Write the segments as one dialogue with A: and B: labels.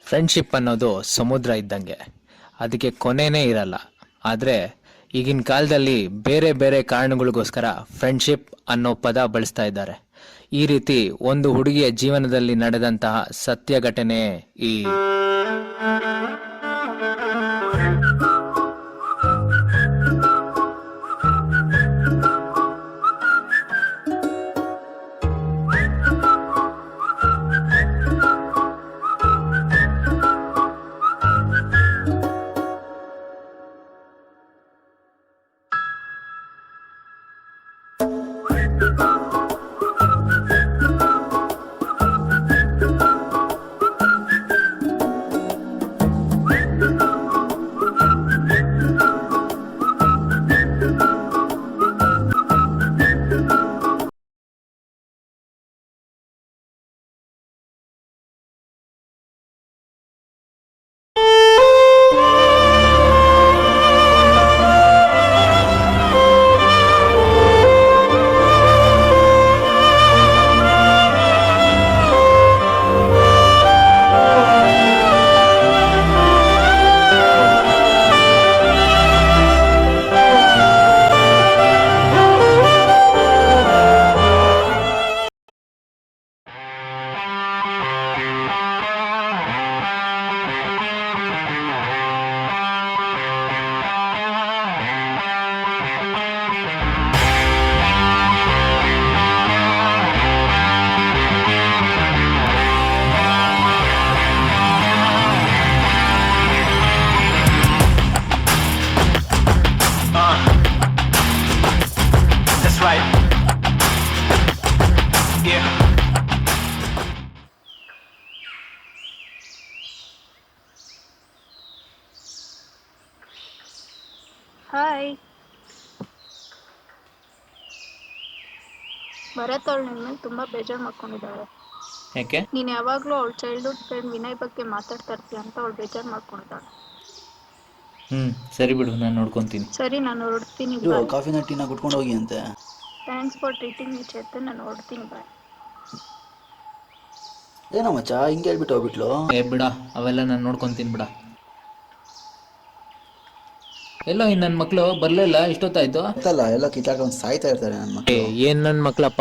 A: Friendship ಅನ್ನೋದು ಸಮುದ್ರ ಇದ್ದಂಗೆ, ಅದಕ್ಕೆ ಕೊನೆನೇ ಇರಲ್ಲ. ಆದರೆ ಈಗಿನ ಕಾಲದಲ್ಲಿ ಬೇರೆ ಬೇರೆ ಕಾರಣಗಳಿಗೋಸ್ಕರ ಫ್ರೆಂಡ್ಶಿಪ್ ಅನ್ನೋ ಪದ ಬಳಸ್ತಾ ಇದ್ದಾರೆ. ಈ ರೀತಿ ಒಂದು ಹುಡುಗಿಯ ಜೀವನದಲ್ಲಿ ನಡೆದಂತಹ ಸತ್ಯ ಘಟನೆ ಈ
B: ಹಾಯ್. ಭರತ್ ಅವಳು ನಿನ್ನ ಮೇಲೆ ತುಂಬ ಬೇಜಾರು ಮಾಡ್ಕೊಂಡಿದ್ದಾಳೆ.
A: ಯಾಕೆ?
B: ನೀನು ಯಾವಾಗಲೂ ಅವಳ ಚೈಲ್ಡ್ಹುಡ್ ಫ್ರೆಂಡ್ ವಿನಯ್ ಬಗ್ಗೆ ಮಾತಾಡ್ತಾ ಇರ್ತೀಯ ಅಂತ ಅವಳು ಬೇಜಾರು ಮಾಡ್ಕೊಂಡಿದ್ದಾಳೆ.
A: ಸರಿ ಬಿಡು, ನಾನು ನೋಡ್ಕೊತೀನಿ.
B: ಸರಿ, ನಾನು ಹೊರಡ್ತೀನಿ.
C: ಕಾಫಿನ ಟೀನ ಕುಟ್ಕೊಂಡು ಹೋಗಿ ಅಂತೆ.
B: Thanks for treating me Chetan. ನಾನು ಹೊರಡ್ತೀನಿ, ಬಾಯ್.
C: ಏನೋ ಮಚ್ಚ ಹಿಂಗೆ ಹೇಳ್ಬಿಟ್ಟು ಹೋಗ್ಬಿಟ್ಲು.
A: ಬಿಡ, ಅವೆಲ್ಲ ನಾನು ನೋಡ್ಕೊತೀನಿ ಬಿಡ. ಎಲ್ಲೋ ಇನ್ನು ನನ್ನ ಮಕ್ಕಳು ಬರಲಿಲ್ಲ, ಇಷ್ಟೊತ್ತಾಯ್ತು.
C: ಗೊತ್ತಲ್ಲ, ಎಲ್ಲ ಕಿತ್ತಾಡ್ಕೊಂಡು ಸಾಯ್ತಾ ಇರ್ತಾರೆ ನನ್ನ ಮಕ್ಕಳು.
A: ಏನು ನನ್ನ ಮಕ್ಕಳಪ್ಪ.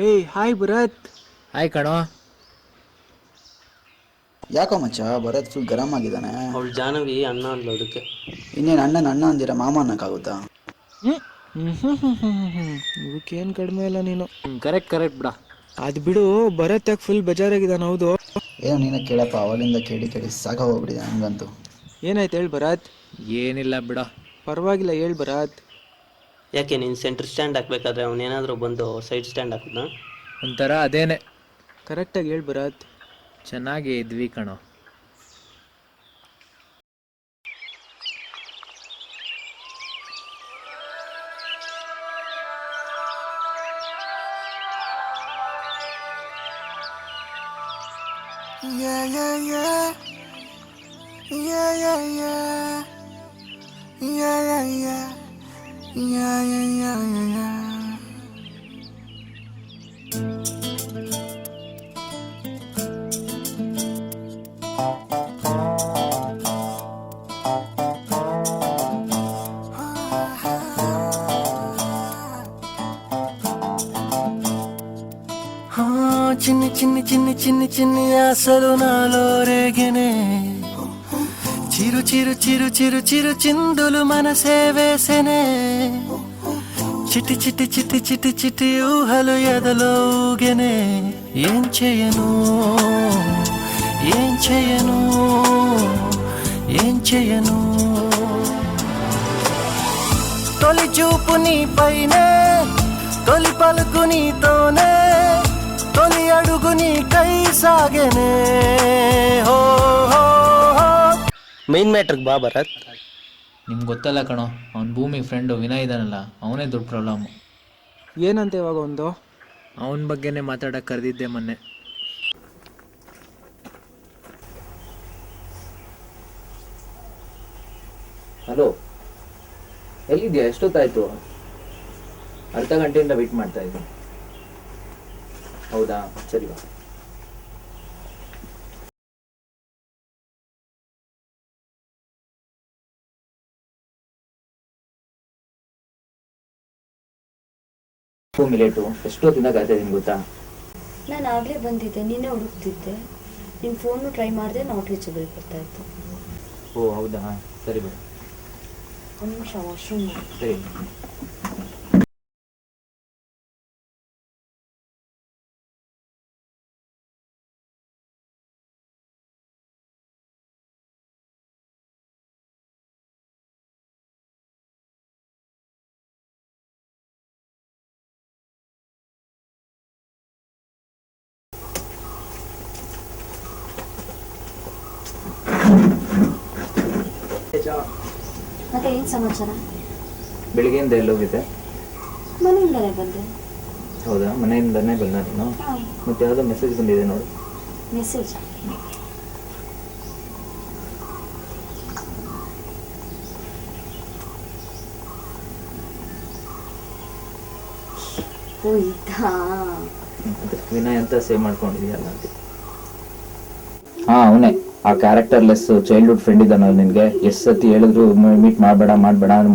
D: ಏಯ್ ಹಾಯ್ ಭರತ್.
A: ಹಾಯ್ ಕಣೋ.
C: ಯಾಕೋ ಮಚ್ಚ ಭರತ್ ಫುಲ್ ಗರಂ ಆಗಿದ್ದಾನೆ.
E: ಅವಳು ಜಾನವಿ ಅಣ್ಣ ಅಂದ್ಲು, ಅದಕ್ಕೆ.
C: ಇನ್ನೇನು ಅಣ್ಣ ಅಂದಿರ ಮಾಮ ಅನ್ನಕ್ಕಾಗುತ್ತಾ?
D: ಇವಕ್ಕೇನು ಕಡಿಮೆ ಇಲ್ಲ ನೀನು.
A: ಕರೆಕ್ಟ್ ಬಿಡ.
D: ಅದು ಬಿಡು, ಭರತ್ ಯಾಕೆ ಫುಲ್ ಬೇಜಾರಾಗಿದ್ದಾನೆ? ಹೌದು,
C: ಏನೋ ನೀನು ಕೇಳಪ್ಪ, ಅವಳಿಂದ ಕೇಳಿ ಸಾಕ ಹೋಗ್ಬಿಟ್ಟಿದೆ ಹಂಗಂತೂ.
D: ಏನಾಯ್ತು ಹೇಳಿ ಭರತ್.
A: ಏನಿಲ್ಲ ಬಿಡ.
D: ಪರವಾಗಿಲ್ಲ, ಹೇಳಿ ಭರತ್.
E: ಯಾಕೆ ನೀನು ಸೆಂಟ್ರ್ ಸ್ಟ್ಯಾಂಡ್ ಹಾಕ್ಬೇಕಾದ್ರೆ ಅವನೇನಾದರೂ ಬಂದು ಸೈಡ್ ಸ್ಟ್ಯಾಂಡ್ ಹಾಕಿದ್ನಾ?
A: ಒಂಥರ ಅದೇನೆ.
D: ಕರೆಕ್ಟಾಗಿ ಹೇಳಿ ಭರತ್.
A: ಚೆನ್ನಾಗಿ ಇದ್ವಿ ಕಣೋ.
F: చిన్ని చిన్ని చిన్ని చిన్ని చిన్ని ఆశలు నాలో రేగెనే, చిరు చిరు చిరు చిరు చిరు చిందులు మనసే వేసెనే, చిటి చిటి చిటి చిటి చిటి ఊహలు ఎదలో ఊగెనే. ఏం చేయను ఏం చేయను ఏం చేయను, తొలి చూపు నీ పైనే, తొలి పలుకు నీతోనే, తొలి అడుగు నీ కై సాగెనే. హో హో హో.
E: ಮೈನ್ ಮ್ಯಾಟ್ರಿಗೆ ಬಾ ಭರತ್.
A: ನಿಮ್ಗೆ ಗೊತ್ತಲ್ಲ ಕಣೋ, ಅವ್ನ ಭೂಮಿ ಫ್ರೆಂಡು ವಿನಯ್ ಇದಾನಲ್ಲ, ಅವನೇ ದೊಡ್ಡ ಪ್ರಾಬ್ಲಮ್ಮು.
D: ಏನಂತ ಇವಾಗ ಒಂದು?
A: ಅವನ ಬಗ್ಗೆನೇ ಮಾತಾಡಕ್ಕೆ ಕರೆದಿದ್ದೆ ಮೊನ್ನೆ. ಹಲೋ, ಎಲ್ಲಿದ್ಯಾ? ಎಷ್ಟೊತ್ತಾಯ್ತು? ಅರ್ಧ ಗಂಟೆಯಿಂದ ವೆಯ್ಟ್ ಮಾಡ್ತಾ ಇದ್ದೀನಿ. ಹೌದಾ, ಸರಿ ಬಾ. ಲೇಟು, ಎಷ್ಟೊತ್ತಿಂದ ಕಾಯ್ತಾ ಇದ್ದೀನಿ ಗೊತ್ತಾ?
G: ನಾನು ಆಗಲೇ ಬಂದಿದ್ದೆ, ನೀನೇ ಹುಡುಕ್ತಿದ್ದೆ. ನಿನ್ನ ಫೋನು ಟ್ರೈ ಮಾಡಿದೆ, ನಾಟ್ ರೀಚಬಲ್ ಬರ್ತಾ ಇತ್ತು.
A: ಓ ಹೌದಾ, ಸರಿ ಬಿಡು.
G: ಒಂದು ನಿಮಿಷ ವಾಶ್ರೂಮ್.
A: ಸರಿ.
G: ಮತ್ತೆ ಏನು ಸಮಾಚಾರ?
A: ಬೆಳಿಗ್ಗೆಯಿಂದ ಎಲ್ಲೋಗಿದ್ದೆ?
G: ಮನೆಯಿಂದಲೇ ಬಂದೆ.
A: ಹೌದಾ, ಮನೆಯಿಂದನೇ ಬಂದ ನೀನು? ಮತ್ತೆ ಯಾವುದೋ ಮೆಸೇಜ್ ಬಂದಿದೆ ನೋಡು.
G: ಮೆಸೇಜ್? ಹೋಯ್ತಾ?
A: ವಿನಯ್ ಅಂತ ಸೇವ್ ಮಾಡ್ಕೊಂಡಿದ್ಯಲ್ಲ. ಹಾ, ಅವನೇ. ಆ ಕ್ಯಾರೆಕ್ಟರ್ಲೆಸ್ ಚೈಲ್ಡ್ಹುಡ್ ಫ್ರೆಂಡ್ ಇದ್ದಾನಲ್ಲ ನಿನಗೆ. ಎಷ್ಟು ಸತಿ ಹೇಳಿದ್ರು ಮೀಟ್ ಮಾಡಬೇಡ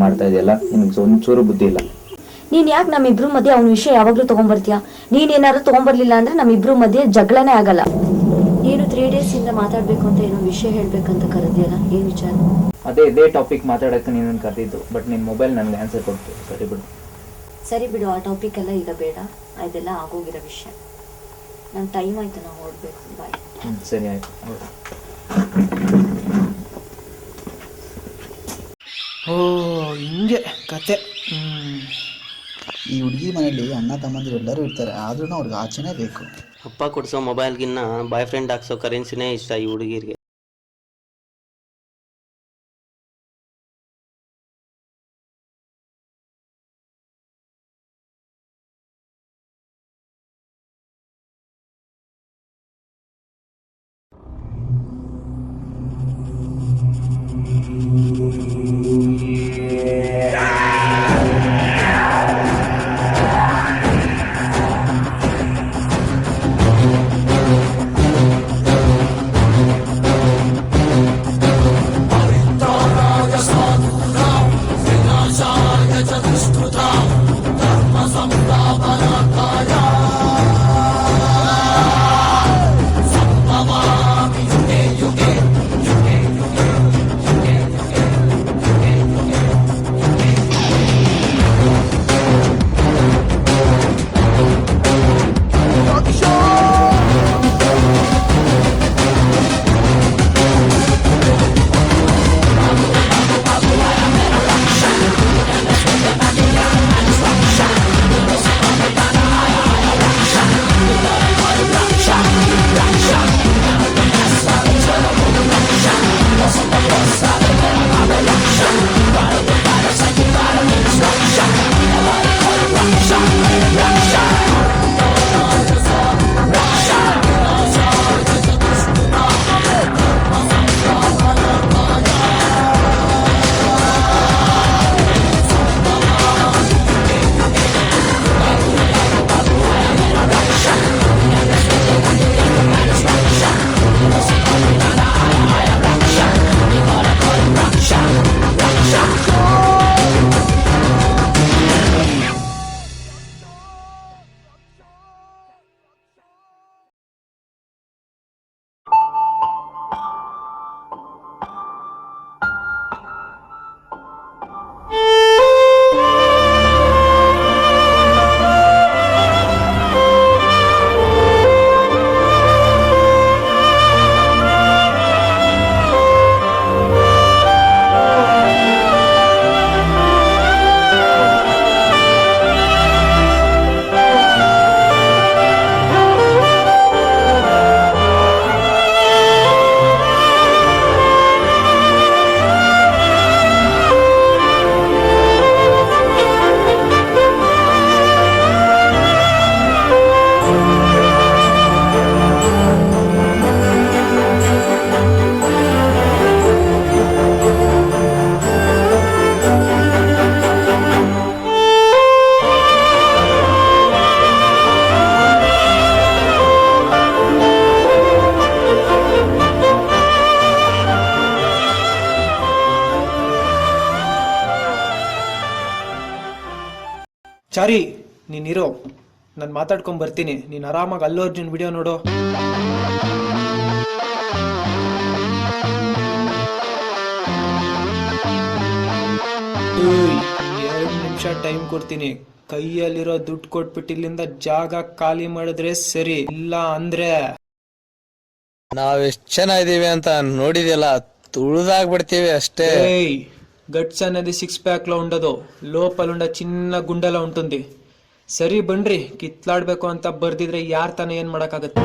A: ಮಾಡ್ತಾ ಇದೆಯಲ್ಲ, ನಿನಗೆ ಒಂಚೂರು ಬುದ್ಧಿ ಇಲ್ಲ.
G: ನೀನು ಯಾಕೆ ನಮ್ಮಿಬ್ರು ಮಧ್ಯೆ ಅವನ ವಿಷಯ ಯಾವಾಗಲೂ ತೊಗೊಂಬರ್ತೀಯಾ? ನೀನೇನಾದ್ರು ತೊಗೊಂಬರ್ಲಿಲ್ಲ ಅಂದ್ರೆ ನಮ್ಮಿಬ್ರು ಮಧ್ಯೆ ಜಗಳನೇ ಆಗಲ್ಲ. ನೀನು 3 days ಇಂದ ಮಾತಾಡ್ಬೇಕು ಅಂತ ಏನೋ ವಿಷಯ ಹೇಳ್ಬೇಕಂತ ಕರೆದಿಯಲ್ಲ, ಏನ್ ವಿಚಾರ?
A: ಇದೇ ಟಾಪಿಕ್ ಮಾತಾಡಕ್ಕೆ ನೀನು ಕರೆದಿದ್ದು, ಬಟ್ ನಿನ್ನ ಮೊಬೈಲ್ ನನಗೆ ಆನ್ಸರ್ ಕೊಡ್ತು.
G: ಸರಿ ಬಿಡು, ಆ ಟಾಪಿಕ್ ಎಲ್ಲ ಈಗ ಬೇಡ, ಅದೆಲ್ಲ ಆಗೋಗಿರೋ ವಿಷಯ. ನನ್ನ ಟೈಮ್ ಆಯ್ತು, ನಾವು ಹೊರಡ್ಬೇಕು. ಬಾಯ್.
A: ಸರಿ ಆಯ್ತು.
D: ಓ ಹಿಂಗೆ ಕತೆ.
C: ಈ ಹುಡುಗಿ ಮನೇಲಿ ಅಣ್ಣ ತಮ್ಮಂದಿರು ಎಲ್ಲರೂ ಇರ್ತಾರೆ, ಆದ್ರೂ ಅವ್ರಿಗೆ ಆಚೆನೇ ಬೇಕು.
E: ಅಪ್ಪ ಕೊಡಿಸೋ ಮೊಬೈಲ್ಗಿನ್ನ ಬಾಯ್ ಫ್ರೆಂಡ್ ಹಾಕ್ಸೋ ಕರೆನ್ಸಿನೇ ಇಷ್ಟ ಈ ಹುಡುಗಿರಿಗೆ.
D: ಚಾರಿ ನೀನಿರೋ, ನಾನು ಮಾತಾಡ್ಕೊಂಡ್ ಬರ್ತೀನಿ. ನೀನು ಆರಾಮಾಗಿ ಅಲ್ಲು ಅರ್ಜುನ್ ವಿಡಿಯೋ ನೋಡು. ಏಯ್, 2 ನಿಮಿಷ ಟೈಮ್ ಕೊಡ್ತೀನಿ. ಕೈಯಲ್ಲಿರೋ ದುಡ್ಡು ಕೊಟ್ಬಿಟ್ಟು ಇಲ್ಲಿಂದ ಜಾಗ ಖಾಲಿ ಮಾಡಿದ್ರೆ ಸರಿ, ಇಲ್ಲ ಅಂದ್ರೆ
A: ನಾವ್ ಎಷ್ಟ್ ಜನ ಇದೀವಿ ಅಂತ ನೋಡಿದ್ಯಲ್ಲ, ತುಳಿದಾಗ್ಬಿಡ್ತೀವಿ ಅಷ್ಟೇ.
D: ఏయ్ గట్స్ అనేది 6 ప్యాక్ లో ఉండదు, లోపల ఉండ చిన్న గుండెలో ఉంటుంది. సరి బండ్రి కిట్లాಡ್ಬೇಕು ಅಂತ ಬರ್ದಿದ್ರೆ ಯಾರ್ ತಾನೇ ಏನ್ ಮಾಡಕ್ಕಾಗತ್ತೆ.